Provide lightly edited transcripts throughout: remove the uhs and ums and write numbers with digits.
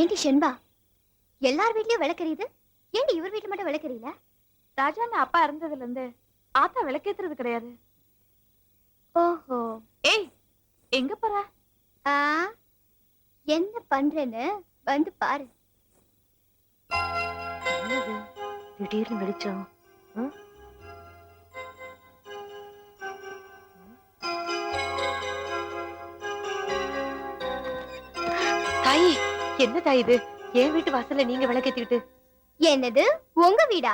ஏண்டி ஷென்பா, எல்லார் வீட்லயும் விளக்கறியுது, ஏண்டி இவர் வீட்டுல மட்டும் விளக்கறியில? ராஜாண்ண அப்பா இறந்ததுல இருந்து ஆத்தா விளக்கேத்துறது கிடையாது. ஓஹோ. ஏய், எங்க போற? என்ன பண்றேன்னு வந்து பாரு. திடீர்னு வெளிச்சம். தாயி, என்ன தாய் இது? என் வீட்டு வாசல்ல நீங்க விளக்கேத்திக்கிட்டு? என்னது உங்க வீடா?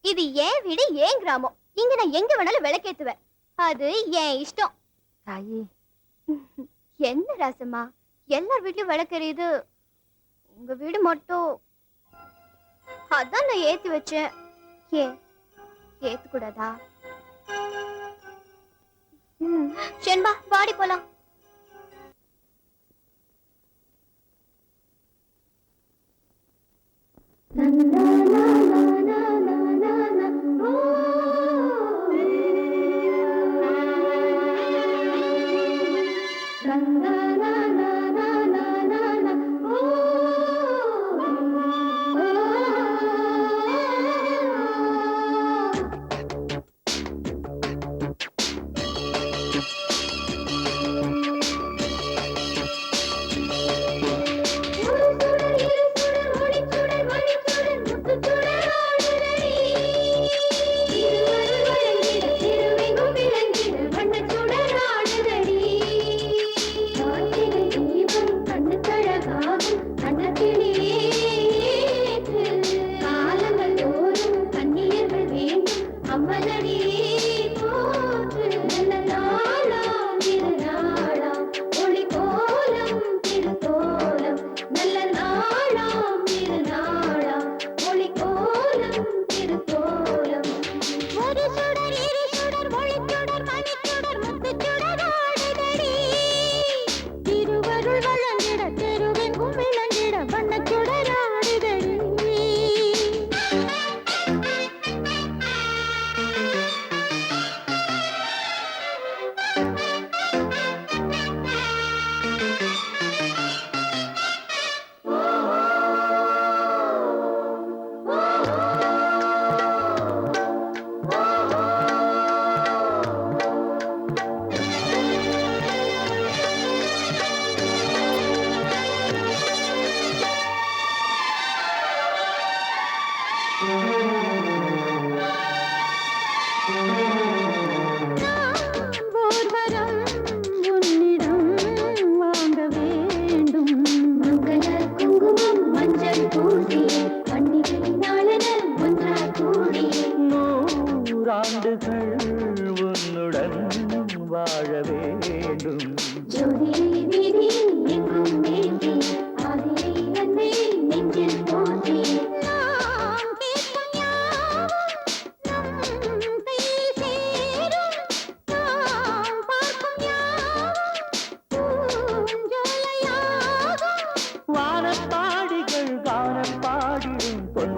இது என் வீடு, ஏன் கிராமம். இங்க நான் எங்க வேணாலும் விளக்கேத்துவேன். அது என் இஷ்டம். தாயி, என்ன ராசம்மா, எல்லார் வீட்லயும் விளக்கறியுது, உங்க வீடு மட்டும். அதான் நான் ஏத்தி வச்சேன். ஏன் ஏத்து கூடாதா? ஷென்பா, பாடி போலாம்.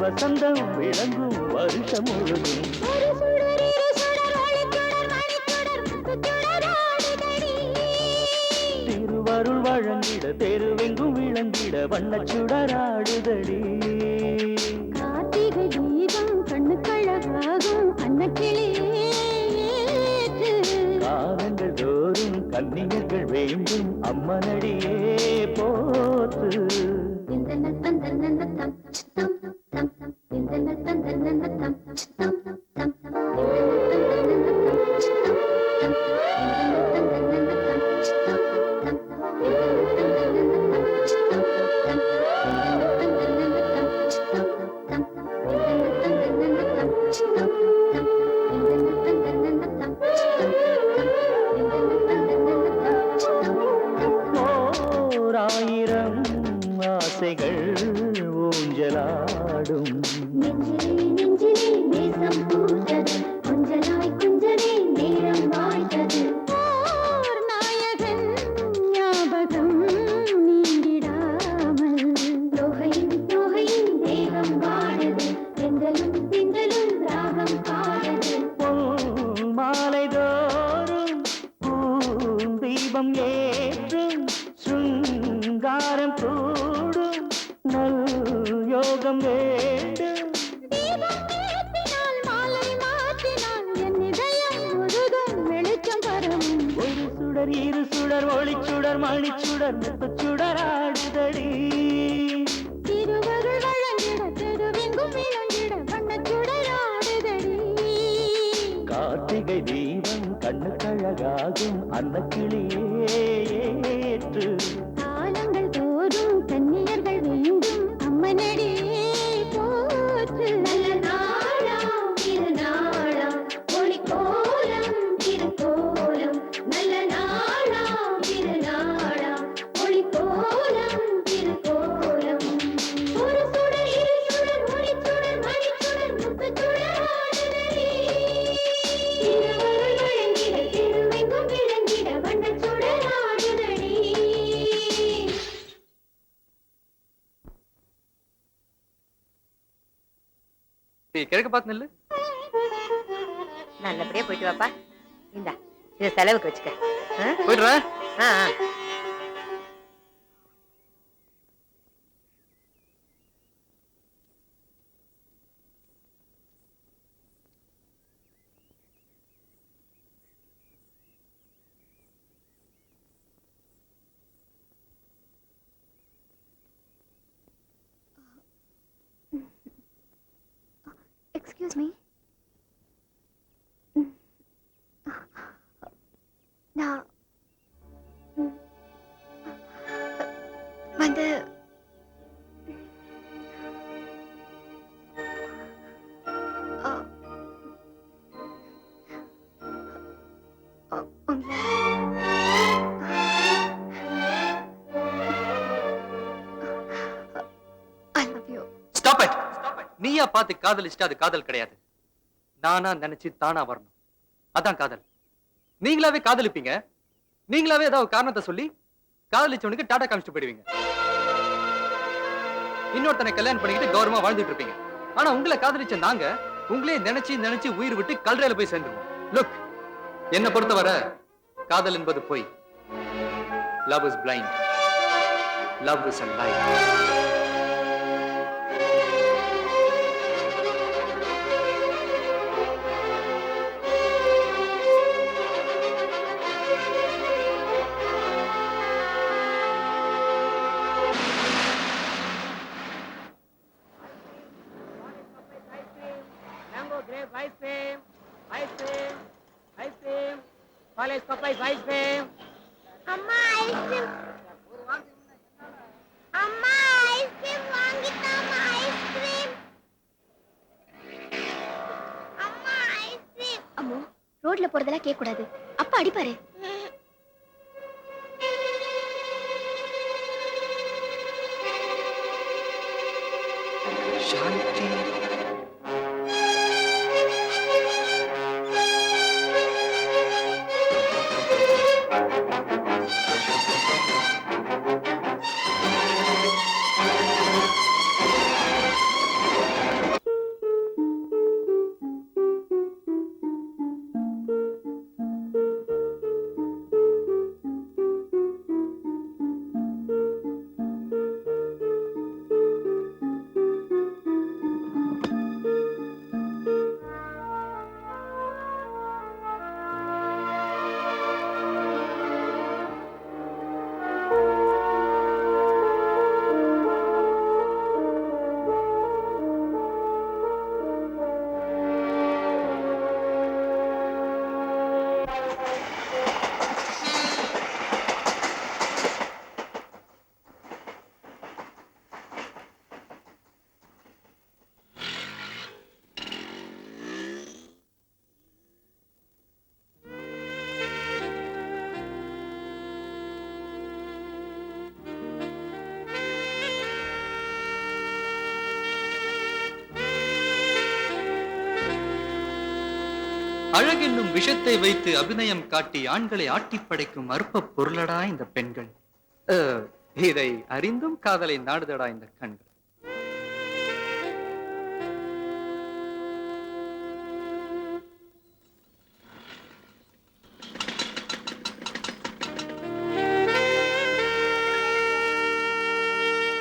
வசந்தம் விளங்கும் வருஷம் முழுதும் திருவருள் வழங்கிட தெருவெங்கும் விளங்கிட வண்ணச்சுடராடுதடி. கார்த்திகை தீபம் கண்ணுக்கழகாகும் அன்னக்கிளியே, காலங்கள் தோறும் கன்னியர்கள் வேண்டும் அம்மனடியே போத்து. ஓராயிரம் ஆசைகள் ஊஞ்சலாடும் நெஞ்சிலே நெஞ்சிலே நேசம் சுடர் இரு சுடர் ஒளிச்சுடர் மணிச்சுடர் முத்துச்சுடர் ஆடுதடி திருவருள் வழங்கிட தெருவெங்கும் விளங்கிட வண்ணச்சுடர் ஆடுதடி கார்த்திகை தீபம் கண்ணுக்கழகாகும் அன்னக்கிளியே ஏற்று காலங்கள் தோறும் கன்னியர்கள் வேண்டும் அம்மனடி போற்று நல்ல நாளாம் திருநாளாம் ஒளி கோலம் திருக்கோலம் நல்ல நாளாம் திருநாளாம் ஒளி கோலம் திருக்கோலம் ஒரு சுடர் இரு சுடர் ஒளிச்சுடர் மணிச்சுடர் முத்துச்சுடர் ஆடுதடி திருவருள் வழங்கிட திருவெங்கும் விளங்கிட வண்ணச்சுடர் ஆடுதடி கிழக்கு பார்த்து நில்லு. நல்லபடியா போயிட்டு வாப்பா. இந்தா இத செலவுக்கு வச்சுக்க. போயிடுறேன். ஆ, ஆ. Excuse me. நான் வந்து I love you. Stop it. நீயா பார்த்து காதலிச்சுட்டு அது காதல் கிடையாது. நானா நினைச்சு தானா வரணும். அதான் காதல். நீங்களாவே காதலிப்பீங்க. நீங்களாவே ஏதாவது காரணத்தை சொல்லி காதலிச்சவனுக்கு டாடா காமிச்சிட்டு போயிடுவீங்க. இன்னொருத்தனை கல்யாணம் பண்ணிக்கிட்டு கௌரவமா வாழ்ந்துட்டு இருப்பீங்க. ஆனா உங்களை காதலிச்ச நாங்க உங்களே நினைச்சு நினைச்சு உயிர் விட்டு கல்றையில போய் சேர்ந்துருவோம். லுக், என்ன பொறுத்தவரை காதல் என்பது பொய். Love is blind. Love is a lie. Mango grape ice cream, ice cream, ice cream, college Popeyes ice cream. அம்மா ஐஸ்கிரீம் அம்மா ஐஸ்கிரீம் வாங்கிட்டாமா ஐஸ்கிரீம் அம்மா ஐஸ்கிரீம் அம்மோ, ரோட்ல போறதெல்லாம் கேட்க கூடாது. அப்பா அடிப்பாரு. சாந்தி. அழகென்னும் விஷத்தை வைத்து அபிநயம் காட்டி ஆண்களை ஆட்டி படைக்கும் அற்ப பொருளடா இந்த பெண்கள். இதை அறிந்தும் காதலை நாடுதடா இந்த கண்கள்.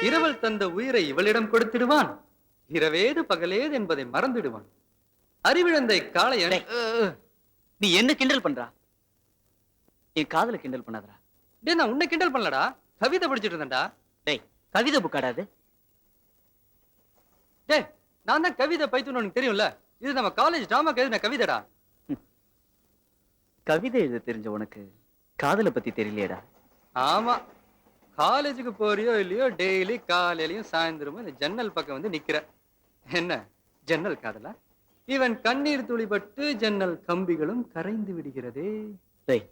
இரவல் தந்த உயிரை இவளிடம் கொடுத்திடுவான். இரவேது பகலேது என்பதை மறந்துடுவான். அறிவிழந்தை காளையன். நீ என்ன கிண்டல் பண்றா? என் காதல கிண்டல் பண்ணாதடா. டேய் நான் உன்னை கிண்டல் பண்ணலடா, கவிதை படிச்சிட்டு இருந்தேன்டா. டேய் கவிதை புக்காடாது. டேய் நான் தான் கவிதை பைத்துன்னு உனக்கு தெரியும்ல, இது நம்ம காலேஜ் டிராமாக்கு எழுதின கவிதைடா. கவிதை எழுத தெரிஞ்ச உனக்கு காதலை பத்தி தெரியலையேடா. ஆமா, காலேஜுக்கு போறியோ இல்லையோ டெய்லி காலையிலயும் சாயந்தரமும் இந்த ஜன்னல் பக்கம் வந்து நிக்கிற. என்ன ஜன்னல் காதலா? இவன் கண்ணீர் துளிபட்டு ஜன்னல் கம்பிகளும் கரைந்து விடுகிறதே. டேய்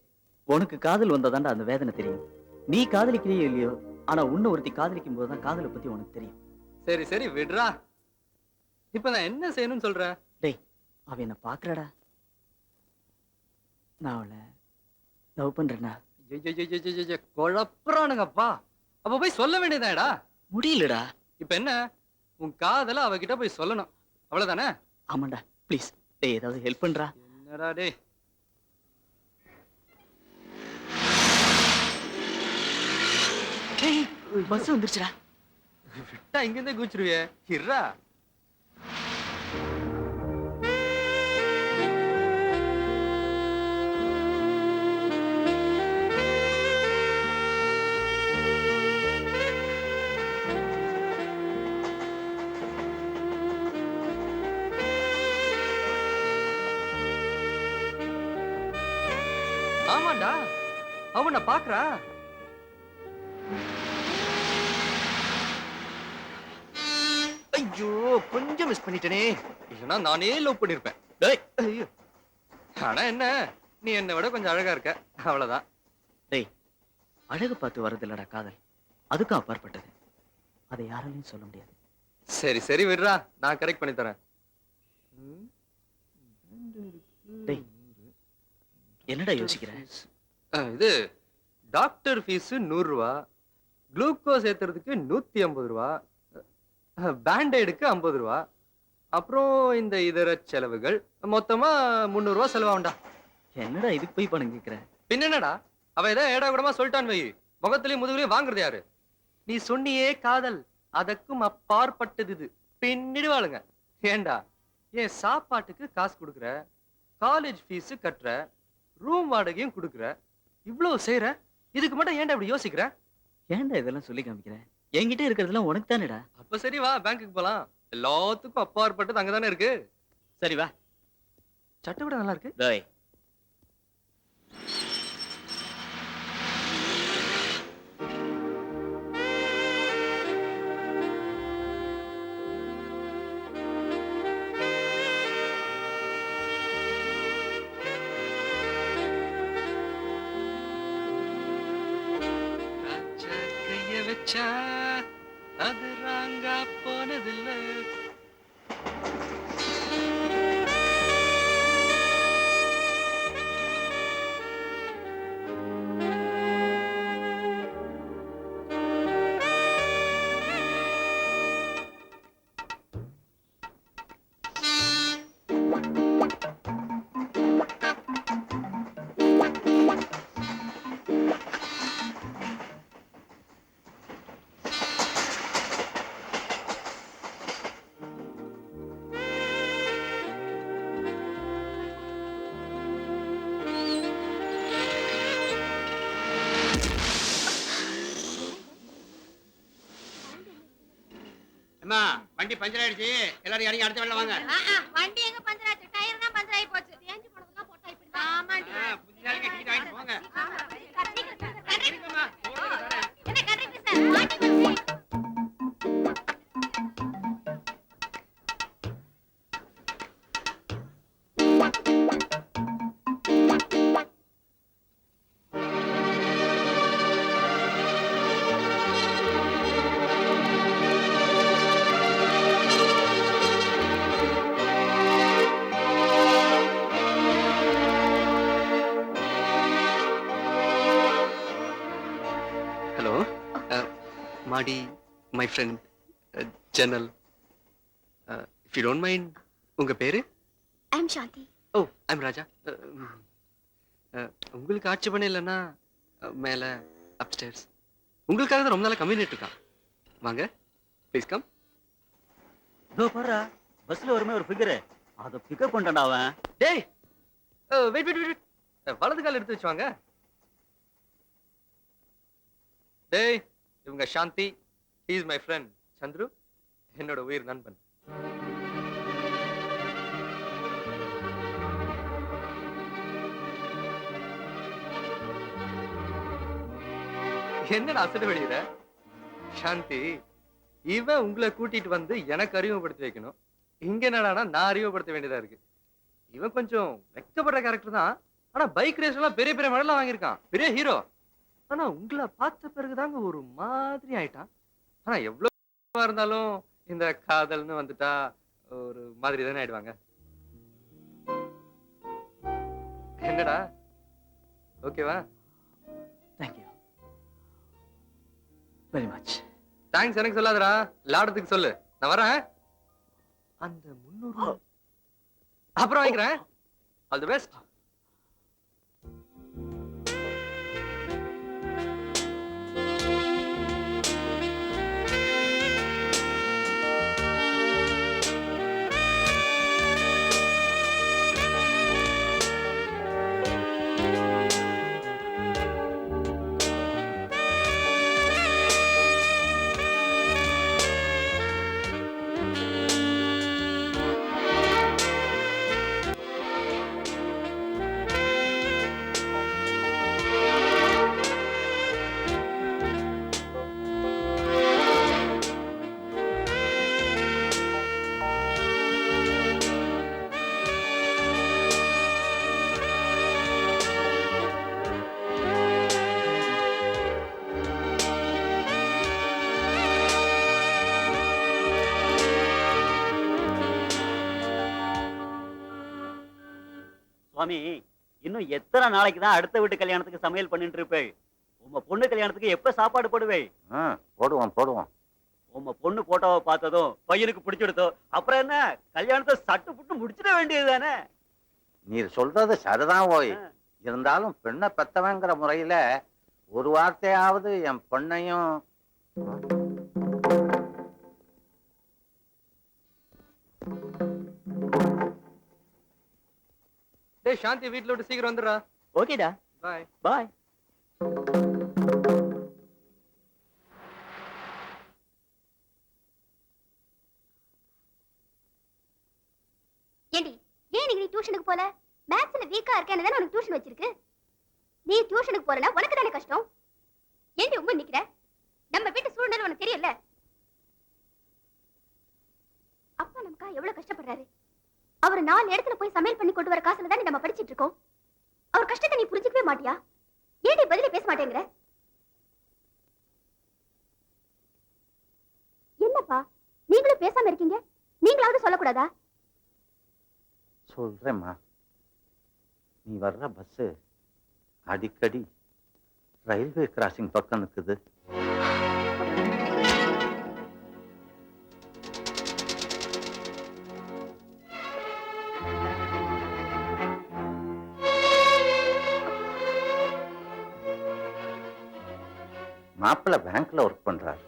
உனக்கு காதல் வந்தாதான்டா அந்த வேதனை தெரியும். நீ காதலிக்கிறியோ இல்லையோ, ஆனா உன்னை ஒருத்தி காதலிக்கும் போதுதான் காதலை பத்தி உனக்கு தெரியும். சரி சரி விடுறா. இப்ப நான் என்ன செய்யணும்னு சொல்ற? டேய் அவ என்ன பாக்குறடா. நான் அவளை லவ் பண்றேன்னா. குழப்பறானுங்கப்பா. அப்ப போய் சொல்ல வேண்டியதாடா. முடியலடா. இப்ப என்ன, உன் காதல அவகிட்ட போய் சொல்லணும், அவ்வளவுதானே? ஆமாண்டா ப்ளீஸ். டேய் ஏதாவது ஹெல்ப் பண்றா. என்னடா டேய். டேய் பஸ் வந்துருச்சுடா. விட்டா இங்க இருந்தே குச்சிருவியே, இருடா. ஆமாண்டா, அவனை பாக்குறா. ஐயோ கொஞ்சம் மிஸ் பண்ணிட்டேனே, இல்லனா நானே லவ் பண்ணிருப்பேன். டேய் ஐயோ. ஆனா என்ன, நீ என்னை விட கொஞ்சம் அழகா இருக்க, அவ்வளவுதான். டேய் அழகு பார்த்து வரது இல்லடா காதல், அதுக்கும் அப்பாற்பட்டது. அதை யாராலையும் சொல்ல முடியாது. சரி சரி விடுறா, நான் கரெக்ட் பண்ணி தரேன். டேய் என்னடா யோசிக்கிற? இது டாக்டர் ஃபீஸ் 100 ரூபா, குளுக்கோஸ் ஏத்துறதுக்கு 150 ரூபா, பேண்டைடுக்கு 50 ரூபா, அப்புறம் இந்த இதர செலவுகள் மொத்தமா 300 ரூபா செலவாகும்டா. என்னடா இதுக்கு போய் பணம் கேக்குற? பின்ன என்னடா, அவ ஏதோ ஏடா கூடமா சொல்லிட்டான் வை, முகத்திலயும் முதுகுலயும் வாங்குறது யாரு? நீ சொன்னியே காதல் அதற்கும் அப்பாற்பட்டது இது, பின்னிடுவாளுங்க. ஏண்டா என் சாப்பாட்டுக்கு காசு கொடுக்குற, காலேஜ் ஃபீஸ் கட்டுற, ரூம் வாடகையும் கொடுக்குற, இவ்வளவு செய்யற, இதுக்கு மட்டும் ஏன்டா இப்படி யோசிக்கிற? ஏன்டா இதெல்லாம் சொல்லி காமிக்கிற? என்கிட்ட இருக்கிறதெல்லாம் உனக்கு தானேடா. அப்ப சரி வா, பேங்க்குக்கு போலாம். எல்லாத்துக்கும் அப்பாற்பட்டது அங்கதானே இருக்கு. சரி வா. சட்டை விட நல்லா இருக்கு. டேய் கைய வச்சா அது ராங்கா போனதில்ல. அம்மா வண்டி பஞ்சர் ஆயிடுச்சு, எல்லாரும் இறங்கி அடுத்த வேலை வாங்க. வண்டி எங்க பஞ்சர் ஆச்சு? டயர் தான் பஞ்சர் ஆயி போச்சு. தேஞ்சு போனதெல்லாம் போட்டா இப்படி தான். ஆமாண்டி. புதுசாக கட்டிட்டு வாங்கிட்டு போங்க. சரிங்கம்மா, போடுங்க தரேன். என்ன கரெக்ட் சார், மாட்டி வந்து ஹலோ மாடி, மை ஃப்ரெண்ட் ஜன்னல். இஃப் யூ டோன்ட் மைண்ட், உங்க பேரு? ஐ அம் சாந்தி. ஓ ஐ எம் ராஜா. உங்களுக்கு ஆட்சேபணம் இல்லைன்னா மேல அப்ஸ்டேர்ஸ். உங்களுக்காக தான் ரொம்ப நாளா கம்யூனிட் இருக்கான். வாங்க ப்ளீஸ் கம். இதோ பாரு பஸ்ல வருமே ஒரு ஃபிகர், அத பிக்கப் பண்ணடா அவன். டேய் வெயிட் வெயிட் வெயிட், வலது கால் எடுத்து வச்சு வாங்க. டேய், இவங்க சாந்தி. he is my friend Chandru, என்னோட உயிர் நண்பன். என்னடா அசடு வெளியிற? சாந்தி, இவன் உங்களை கூட்டிட்டு வந்து எனக்கு அறிமுகப்படுத்தி வைக்கணும். இங்க என்னடானா நான் அறிமுகப்படுத்த வேண்டியதா இருக்கு. இவன் கொஞ்சம் வெக்கப்படுற கேரக்டர் தான். ஆனா பைக் ரேஸ் எல்லாம் பெரிய பெரிய மெடல்லாம் வாங்கியிருக்கான். பெரிய ஹீரோ. ஆனா உங்களை பார்த்த பிறகுதாங்க ஒரு மாதிரி ஆயிட்டான். ஆனா எவ்வளவு இருந்தாலும் இந்த காதல்னு வந்துட்டா ஒரு மாதிரி தானே ஆயிடுவாங்க. என்னடா ஓகேவா? Thank you very much. தேங்க்ஸ் எனக்கு சொல்லாதடா, லாடத்துக்கு சொல்லு. நான் வரேன். அந்த 300 அப்புறம் வாங்கிக்கிறேன். All the best. சுவாமி, இன்னும் எத்தனை நாளைக்கு தான் அடுத்த வீட்டு கல்யாணத்துக்கு சமையல் பண்ணிட்டு இருப்பேள்? உங்க பொண்ணு கல்யாணத்துக்கு எப்ப சாப்பாடு போடுவேள்? போடுவோம். உங்க பொண்ணு போட்டோவை பார்த்ததும் பையனுக்கு பிடிச்சிடுதோ, அப்புறம் என்ன கல்யாணத்தை சட்டு புட்டு முடிச்சிட வேண்டியது தானே? நீர் சொல்றது சரிதான் ஓய். இருந்தாலும் பெண்ணை பெத்தவங்கிற முறையில ஒரு வார்த்தையாவது என் பொண்ணையும் டேய் சாந்தி, வீட்ல விட்டு சீக்கிரம் வந்துடுறா. ஓகேடா, பாய் பாய். ஏண்டி, ஏன் நீ டியூஷனுக்கு போல? மேத்ஸ்ல வீக்கா இருக்கேன்னு தானே உனக்கு டியூஷன் வச்சிருக்கு. நீ டியூஷனுக்கு போறனா உனக்கு தானே கஷ்டம். ஏண்டி உங்க நிக்கிற? நம்ம வீட்டு சூழ்நிலை உனக்கு தெரியல. அப்பா நமக்கா எவ்வளவு கஷ்டப்படுறாரு. அவர் 4 இடத்துல போய் சமையல் பண்ணி கொண்டு வர காசுல தானே நம்ம படிச்சிட்டு இருக்கோம். அவர் கஷ்டத்தை நீ புரிஞ்சுக்கவே மாட்டியா? ஏண்டி பதிலே பேச மாட்டேங்கிற? என்னப்பா நீங்களும் பேசாம இருக்கீங்க? நீங்களாவது சொல்லக்கூடாதா? சொல்றேம்மா. நீ வர்ற பஸ் அடிக்கடி ரயில்வே கிராசிங் பக்கம் நிக்குது. மாப்பிள்ள பேங்க்ல ஒர்க் பண்றாரு.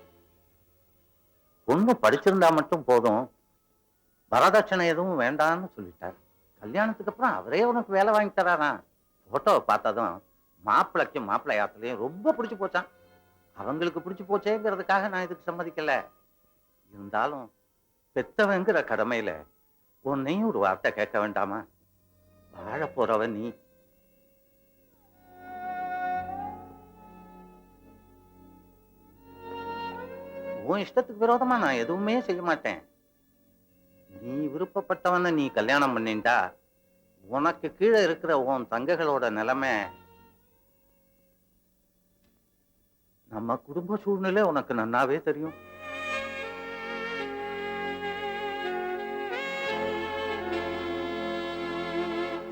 பொண்ணு படிச்சிருந்தா மட்டும் போதும், வரதட்சணை எதுவும் வேண்டாம்னு சொல்லிட்டார். கல்யாணத்துக்கு அப்புறம் அவரே உனக்கு வேலை வாங்கி தராராம். போட்டோவை பார்த்ததும் மாப்பிள்ளைக்கும் மாப்பிள்ளையாத்துலயும் ரொம்ப பிடிச்சு போச்சான். அவங்களுக்கு பிடிச்சு போச்சேங்கிறதுக்காக நான் இதுக்கு சம்மதிக்கல. இருந்தாலும் பெத்தவங்கிற கடமையில உன்னையும் ஒரு வார்த்தை கேட்க வேண்டாமா? வாழ போறவ நீ. உன் இஷ்டத்துக்கு விரோதமா நான் எதுவுமே செய்ய மாட்டேன். நீ விருப்பப்பட்டவன நீ கல்யாணம் பண்ணிண்டா உனக்கு கீழே இருக்கிற உன் தங்கைகளோட நிலைமை, நம்ம குடும்ப சூழ்நிலை உனக்கு நன்னாவே தெரியும்.